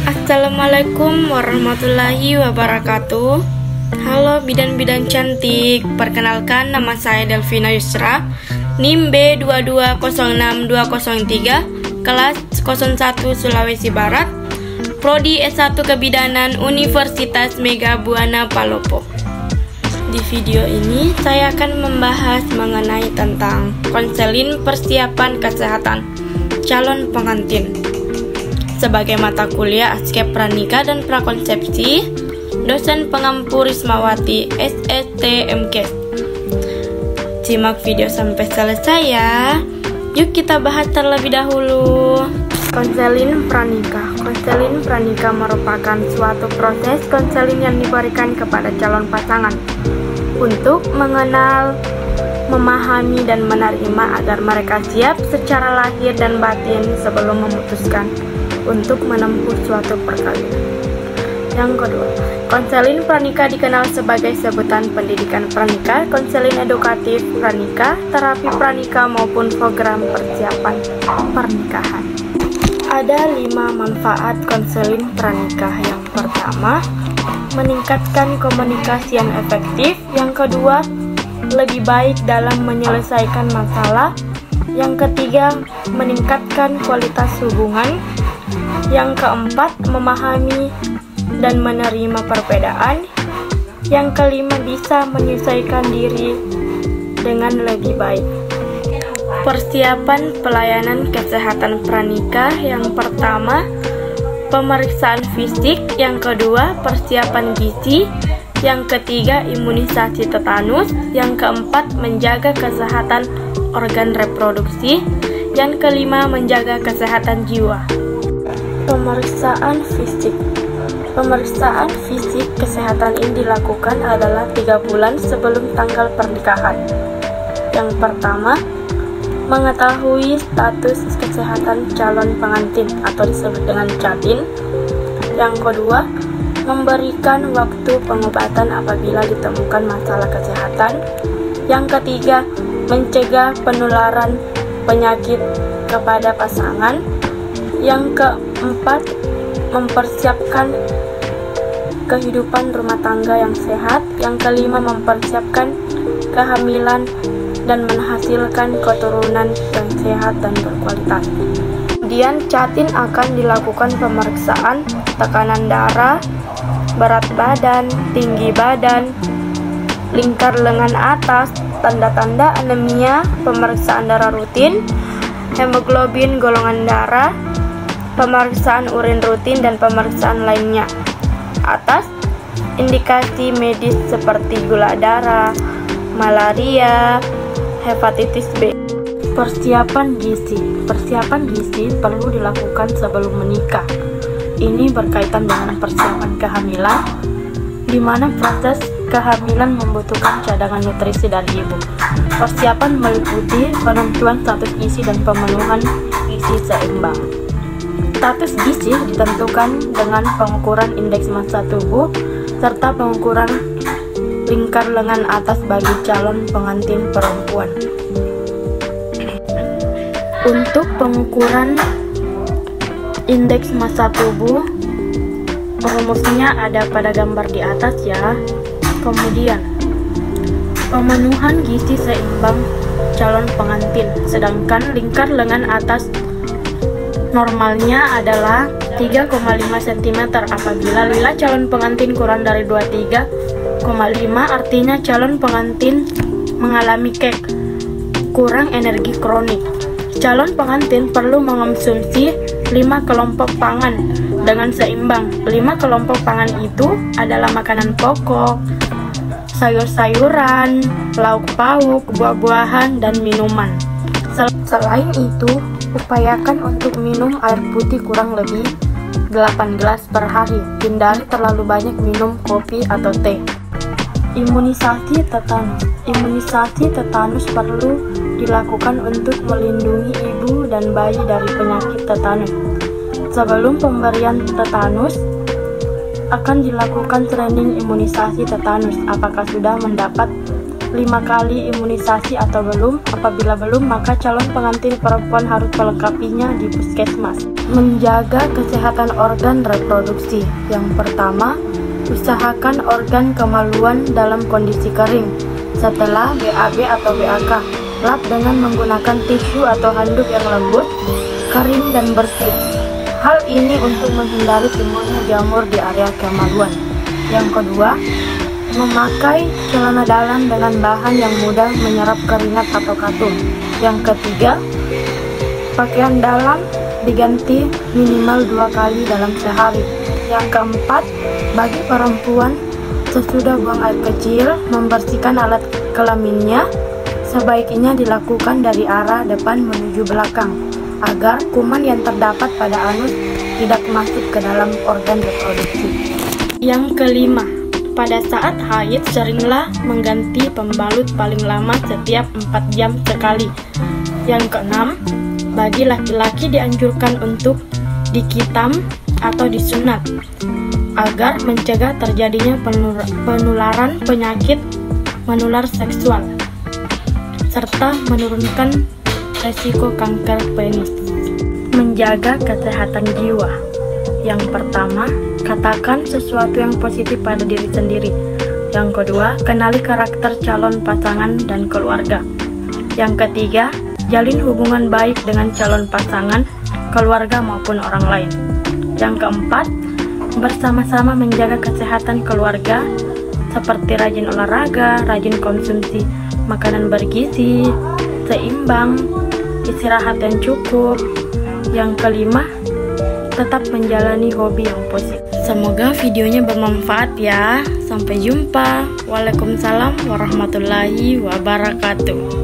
Assalamualaikum warahmatullahi wabarakatuh. Halo bidan-bidan cantik, perkenalkan nama saya Delvina Yusra, NIM B2206203, kelas 01 Sulawesi Barat, Prodi S1 Kebidanan Universitas Mega Buana Palopo. Di video ini saya akan membahas mengenai tentang konseling persiapan kesehatan calon pengantin sebagai mata kuliah askep pranikah dan prakonsepsi, dosen pengampu Rismawati SST MKes. Simak video sampai selesai ya. Yuk kita bahas terlebih dahulu. Konseling pranikah. Konseling pranikah merupakan suatu proses konseling yang diberikan kepada calon pasangan untuk mengenal, memahami, dan menerima agar mereka siap secara lahir dan batin sebelum memutuskan untuk menempuh suatu perkawinan. Yang kedua, konseling pranikah dikenal sebagai sebutan pendidikan pranikah, konseling edukatif pranikah, terapi pranikah maupun program persiapan pernikahan. Ada 5 manfaat konseling pranikah. Yang pertama, meningkatkan komunikasi yang efektif. Yang kedua, lebih baik dalam menyelesaikan masalah. Yang ketiga, meningkatkan kualitas hubungan. Yang keempat, memahami dan menerima perbedaan. Yang kelima, bisa menyesuaikan diri dengan lebih baik. Persiapan pelayanan kesehatan pranikah. Yang pertama, pemeriksaan fisik. Yang kedua, persiapan gizi. Yang ketiga, imunisasi tetanus. Yang keempat, menjaga kesehatan organ reproduksi. Yang kelima, menjaga kesehatan jiwa. Pemeriksaan fisik. Pemeriksaan fisik kesehatan ini dilakukan adalah 3 bulan sebelum tanggal pernikahan. Yang pertama, mengetahui status kesehatan calon pengantin atau disebut dengan CADIN. Yang kedua, memberikan waktu pengobatan apabila ditemukan masalah kesehatan. Yang ketiga, mencegah penularan penyakit kepada pasangan. Yang keempat, mempersiapkan kehidupan rumah tangga yang sehat. Yang kelima, mempersiapkan kehamilan dan menghasilkan keturunan yang sehat dan berkualitas. Kemudian CADIN akan dilakukan pemeriksaan tekanan darah, berat badan, tinggi badan, lingkar lengan atas, tanda-tanda anemia, pemeriksaan darah rutin, hemoglobin golongan darah, pemeriksaan urin rutin, dan pemeriksaan lainnya. Atas indikasi medis seperti gula darah, malaria, hepatitis B. Persiapan gizi. Persiapan gizi perlu dilakukan sebelum menikah. Ini berkaitan dengan persiapan kehamilan, di mana proses kehamilan membutuhkan cadangan nutrisi dari ibu. Persiapan meliputi penentuan status gizi dan pemenuhan gizi seimbang. Status gizi ditentukan dengan pengukuran indeks massa tubuh serta pengukuran lingkar lengan atas bagi calon pengantin perempuan. Untuk pengukuran indeks massa tubuh, rumusnya ada pada gambar di atas ya. Kemudian, pemenuhan gizi seimbang calon pengantin, sedangkan lingkar lengan atas normalnya adalah 3,5 cm. Apabila lila calon pengantin kurang dari 23,5, artinya calon pengantin mengalami kurang energi kronik. Calon pengantin perlu mengonsumsi 5 kelompok pangan dengan seimbang. 5 kelompok pangan itu adalah makanan pokok, sayur-sayuran, lauk pauk, buah-buahan, dan minuman. Selain itu, upayakan untuk minum air putih kurang lebih 8 gelas per hari. Hindari terlalu banyak minum kopi atau teh. Imunisasi tetanus. Imunisasi tetanus perlu dilakukan untuk melindungi ibu dan bayi dari penyakit tetanus. Sebelum pemberian tetanus, akan dilakukan training imunisasi tetanus. Apakah sudah mendapat 5 kali imunisasi atau belum? Apabila belum, maka calon pengantin perempuan harus melengkapinya di puskesmas. Menjaga kesehatan organ reproduksi. Yang pertama, usahakan organ kemaluan dalam kondisi kering. Setelah BAB atau BAK, lap dengan menggunakan tisu atau handuk yang lembut, kering dan bersih. Hal ini untuk menghindari timbulnya jamur di area kemaluan. Yang kedua, memakai celana dalam dengan bahan yang mudah menyerap keringat atau katun. Yang ketiga, pakaian dalam diganti minimal 2 kali dalam sehari. Yang keempat, bagi perempuan sesudah buang air kecil, membersihkan alat kelaminnya sebaiknya dilakukan dari arah depan menuju belakang agar kuman yang terdapat pada anus tidak masuk ke dalam organ reproduksi. Yang kelima, pada saat haid seringlah mengganti pembalut paling lama setiap 4 jam sekali. Yang keenam, bagi laki-laki dianjurkan untuk dikitam atau disunat agar mencegah terjadinya penularan penyakit menular seksual serta menurunkan resiko kanker penis. Menjaga kesehatan jiwa. Yang pertama, katakan sesuatu yang positif pada diri sendiri. Yang kedua, kenali karakter calon pasangan dan keluarga. Yang ketiga, jalin hubungan baik dengan calon pasangan, keluarga maupun orang lain. Yang keempat, bersama-sama menjaga kesehatan keluarga seperti rajin olahraga, rajin konsumsi makanan bergizi, seimbang, istirahat yang cukup. Yang kelima, tetap menjalani hobi yang positif. Semoga videonya bermanfaat ya. Sampai jumpa. Waalaikumsalam warahmatullahi wabarakatuh.